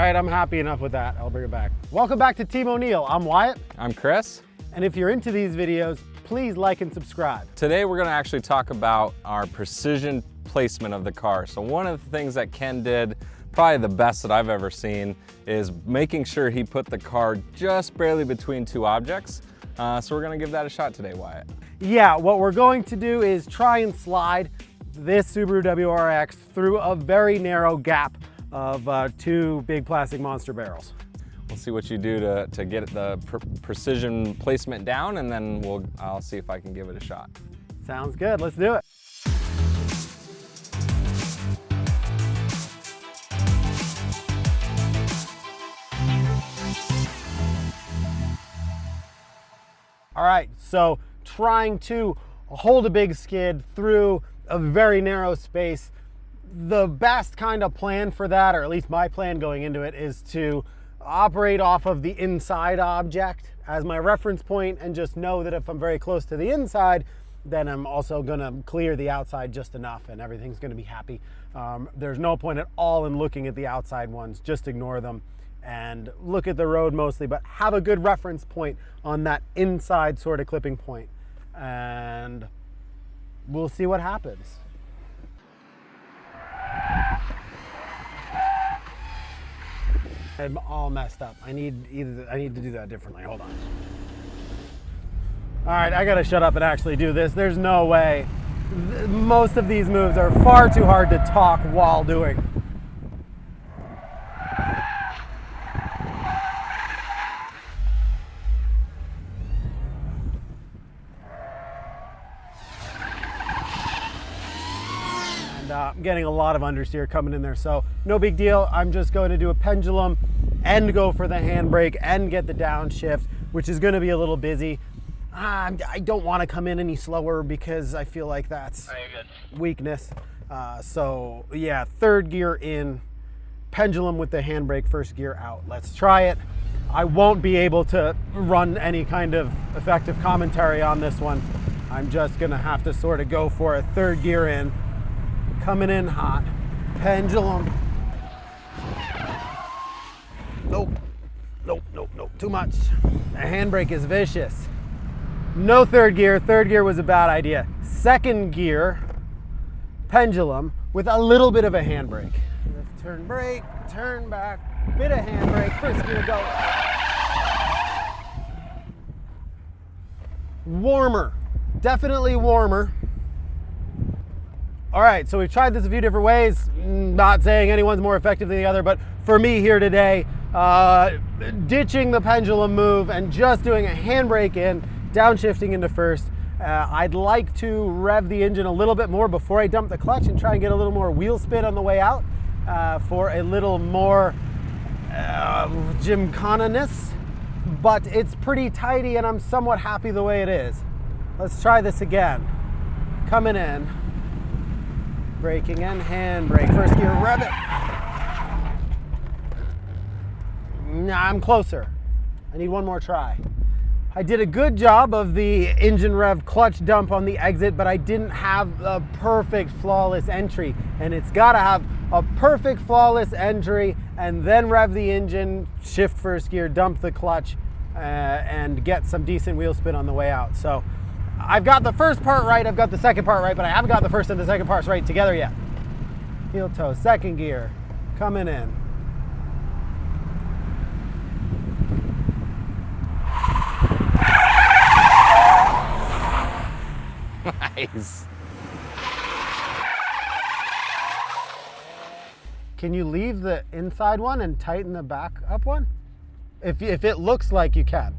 right, I'm happy enough with that. I'll bring it back. Welcome back to Team O'Neill. I'm Wyatt. I'm Chris. And if you're into these videos, please like and subscribe. Today we're going to actually talk about our precision placement of the car. So one of the things that Ken did, probably the best that I've ever seen, is making sure he put the car just barely between two objects. So we're going to give that a shot today, Wyatt. Yeah, what we're going to do is try and slide this Subaru WRX through a very narrow gap of two big plastic monster barrels. We'll see what you do to get the precision placement down, and then I'll see if I can give it a shot. Sounds good, let's do it. All right, so trying to hold a big skid through a very narrow space. The best kind of plan for that, or at least my plan going into it, is to operate off of the inside object as my reference point and just know that if I'm very close to the inside, then I'm also gonna clear the outside just enough and everything's gonna be happy. There's no point at all in looking at the outside ones, just ignore them and look at the road mostly, but have a good reference point on that inside sort of clipping point, and we'll see what happens. I'm all messed up. I need to do that differently. Hold on. All right, I gotta shut up and actually do this. There's no way. Most of these moves are far too hard to talk while doing. I'm getting a lot of understeer coming in there, so no big deal. I'm just going to do a pendulum and go for the handbrake and get the downshift, which is going to be a little busy. I don't want to come in any slower because I feel like that's weakness. So yeah, third gear in, pendulum with the handbrake, first gear out. Let's try it. I won't be able to run any kind of effective commentary on this one. I'm just going to have to sort of go for a third gear in. Coming in hot, pendulum. Nope, nope, nope, nope, too much. The handbrake is vicious. No third gear was a bad idea. Second gear, pendulum with a little bit of a handbrake. Lift, turn, brake, turn back, bit of handbrake, first gear, go. Warmer, definitely warmer. All right, so we've tried this a few different ways, not saying anyone's more effective than the other, but for me here today, ditching the pendulum move and just doing a handbrake in, downshifting into first. I'd like to rev the engine a little bit more before I dump the clutch and try and get a little more wheel spin on the way out for a little more Gymkhana-ness, but it's pretty tidy and I'm somewhat happy the way it is. Let's try this again. Coming in. Braking and handbrake. First gear, rev it. Nah, I'm closer. I need one more try. I did a good job of the engine rev clutch dump on the exit, but I didn't have a perfect flawless entry. And it's gotta have a perfect flawless entry and then rev the engine, shift first gear, dump the clutch, and get some decent wheel spin on the way out. So I've got the first part right, I've got the second part right, but I haven't got the first and the second parts right together yet. Heel toe, second gear, coming in. Nice. Can you leave the inside one and tighten the back up one? If it looks like you can.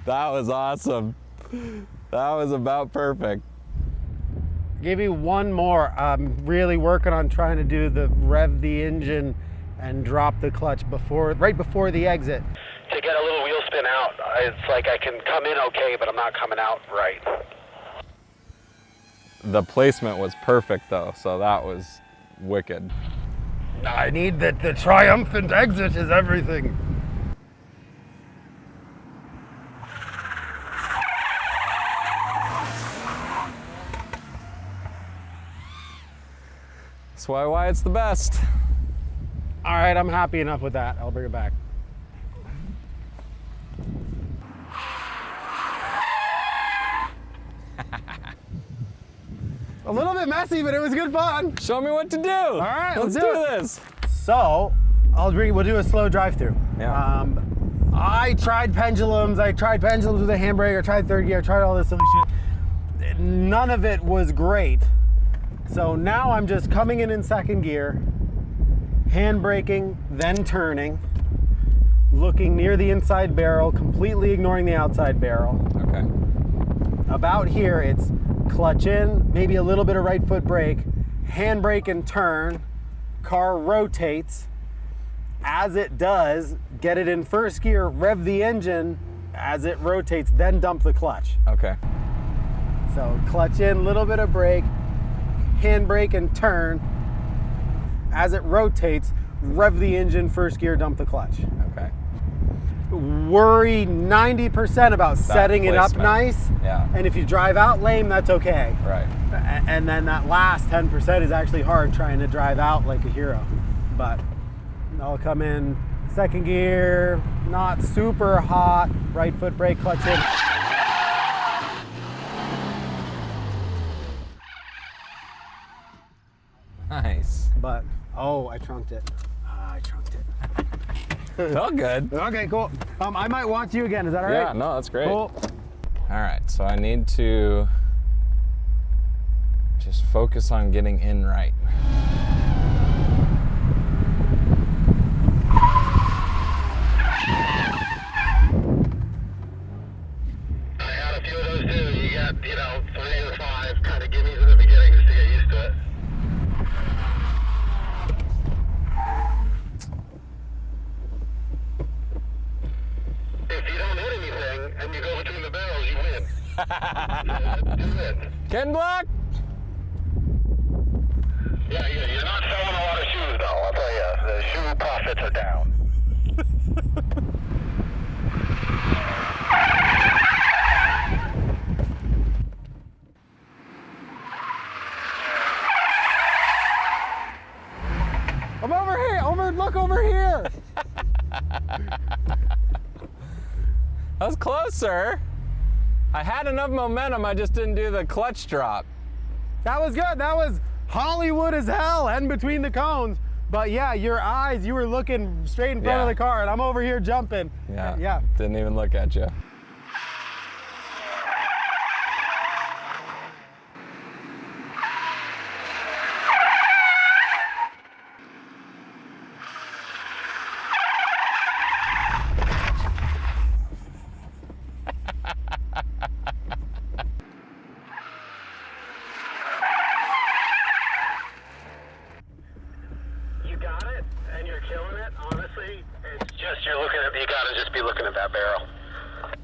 That was awesome. That was about perfect. Give you one more. I'm really working on trying to do the rev the engine and drop the clutch right before the exit. To get a little wheel spin out. It's like I can come in okay, but I'm not coming out right. The placement was perfect though, so that was wicked. I need the triumphant exit is everything. That's why it's the best. All right, I'm happy enough with that. I'll bring it back. A little bit messy, but it was good fun. Show me what to do. All right, let's do this. So, we'll do a slow drive-through. Yeah. I tried pendulums. with a handbrake. I tried third gear. I tried all this silly shit. None of it was great. So now I'm just coming in second gear, handbraking, then turning, looking near the inside barrel, completely ignoring the outside barrel. Okay. About here, it's clutch in, maybe a little bit of right foot brake, handbrake and turn, car rotates. As it does, get it in first gear, rev the engine. As it rotates, then dump the clutch. Okay. So clutch in, little bit of brake, handbrake and turn. As it rotates, rev the engine, first gear, dump the clutch. Okay. Worry 90% about setting it up placement. nice. Yeah. And if you drive out lame, that's okay. Right. And then that last 10% is actually hard, trying to drive out like a hero. But I'll come in second gear, not super hot, right foot brake, clutch in. Nice. But, oh, I trunked it. I trunked it. Felt good. Okay, cool. I might watch you again. Is that all right? Yeah, no, that's great. Cool. All right, so I need to just focus on getting in right. I had a few of those too. You got, 3 or 5 kind of gimmies in the beginning just to get used to it. If you don't hit anything and you go between the barrels, you win. You win. Ken Block! Yeah, you're not selling a lot of shoes though, I'll tell you. The shoe profits are down. I'm over here. Look over here. That was closer. I had enough momentum, I just didn't do the clutch drop. That was good. That was Hollywood as hell and between the cones. But yeah, your eyes, you were looking straight in front of the car and I'm over here jumping. Yeah. Didn't even look at you. You got it, and you're killing it. Honestly, it's just you gotta just be looking at that barrel.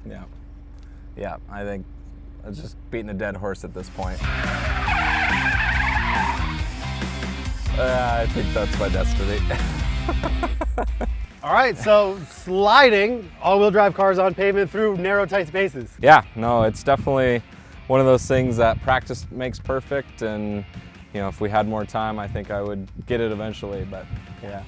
Yeah. Yeah, I think it's just beating a dead horse at this point. I think that's my destiny. All right, so sliding all-wheel drive cars on pavement through narrow, tight spaces. Yeah, no, it's definitely one of those things that practice makes perfect, and if we had more time, I think I would get it eventually, but Yeah.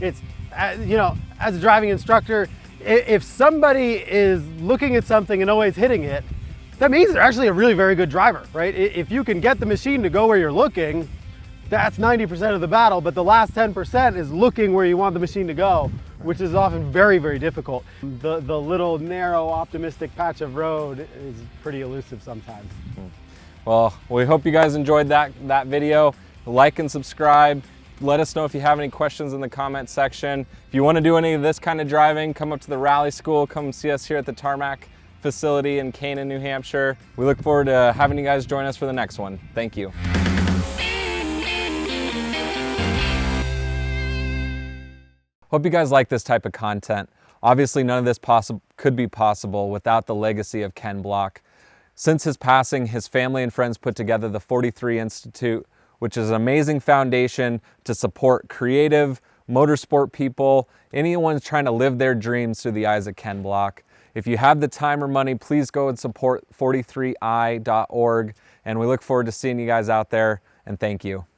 It's, as a driving instructor, if somebody is looking at something and always hitting it, that means they're actually a really very good driver, right? If you can get the machine to go where you're looking, that's 90% of the battle, but the last 10% is looking where you want the machine to go, which is often very, very difficult. The little narrow, optimistic patch of road is pretty elusive sometimes. well, we hope you guys enjoyed that video. Like and subscribe. Let us know if you have any questions in the comment section. If you want to do any of this kind of driving, come up to the rally school, come see us here at the Tarmac facility in Canaan, New Hampshire. We look forward to having you guys join us for the next one. Thank you. Hope you guys like this type of content. Obviously, none of this could be possible without the legacy of Ken Block. Since his passing, his family and friends put together the 43 Institute, which is an amazing foundation to support creative, motorsport people, anyone trying to live their dreams through the eyes of Ken Block. If you have the time or money, please go and support 43i.org, and we look forward to seeing you guys out there, and thank you.